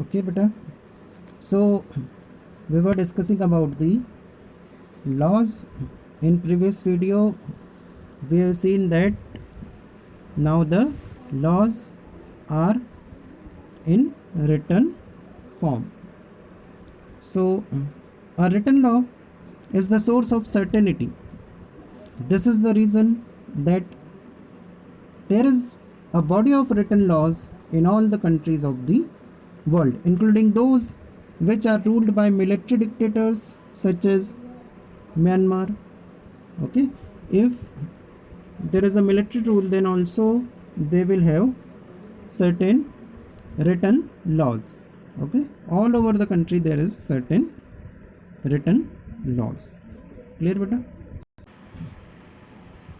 Okay, beta. So we were discussing about the laws. In previous video we have seen that now the laws are in written form. So a written law is the source of certainty. This is the reason that there is a body of written laws in all the countries of the world, including those which are ruled by military dictators such as Myanmar. Okay, if there is a military rule, then also they will have certain written laws. Okay, all over the country there is certain written laws. Clear, beta?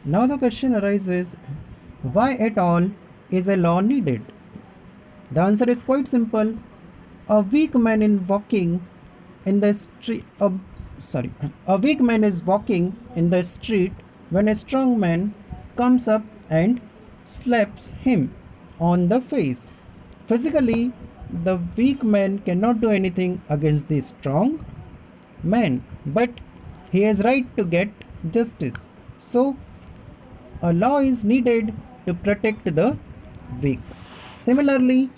Now the question arises, why at all is a law needed? The answer is quite simple. A weak man in walking in the street. A weak man is walking in the street when a strong man comes up and slaps him on the face. Physically, the weak man cannot do anything against the strong man, but he has right to get justice. So, a law is needed to protect the weak. Similarly,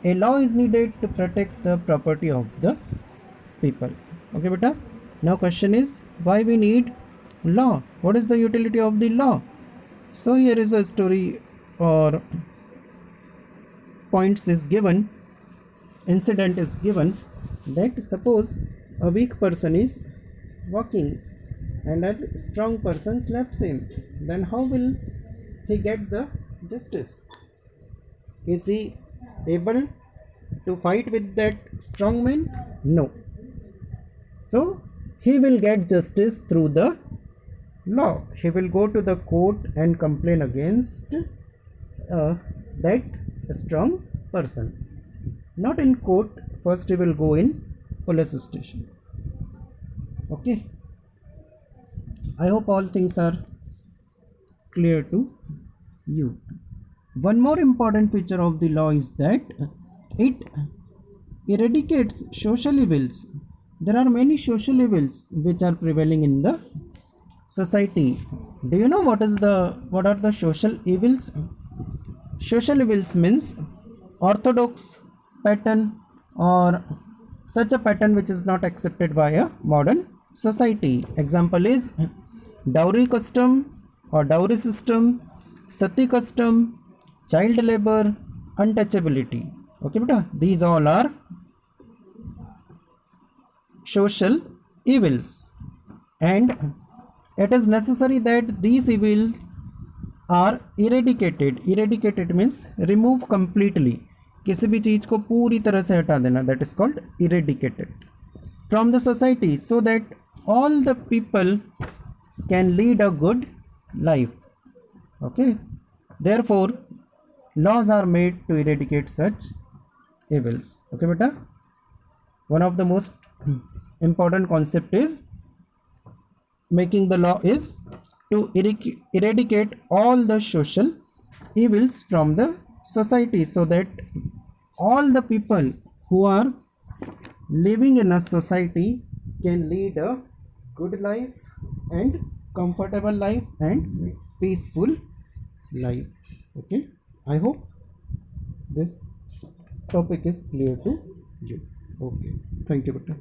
a law is needed to protect the property of the people. Okay, beta. Now question is, why we need law? What is the utility of the law? So here is a story or points is given, incident is given, that suppose a weak person is walking and a strong person slaps him, then how will he get the justice? Is he able to fight with that strong man? No. So he will get justice through the law. He will go to the court and complain against that strong person. Not in court, first he will go in police station. Okay. I hope all things are clear to you. One more important feature of the law is that it eradicates social evils. There are many social evils which are prevailing in the society. Do you know what are the social evils? Social evils means orthodox pattern or such a pattern which is not accepted by a modern society. Example is dowry custom or dowry system, sati custom, child labor, untouchability. Okay, beta, these all are social evils, and it is necessary that these evils are eradicated. Eradicated means remove completely. किसी भी चीज को पूरी तरह से हटा देना, that is called eradicated from the society, so that all the people can lead a good life. Okay, therefore laws are made to eradicate such evils. Okay, beta. One of the most important concept is making the law is to eradicate all the social evils from the society, so that all the people who are living in a society can lead a good life and comfortable life and peaceful life. Okay, I hope this topic is clear to you. Okay, thank you, beta.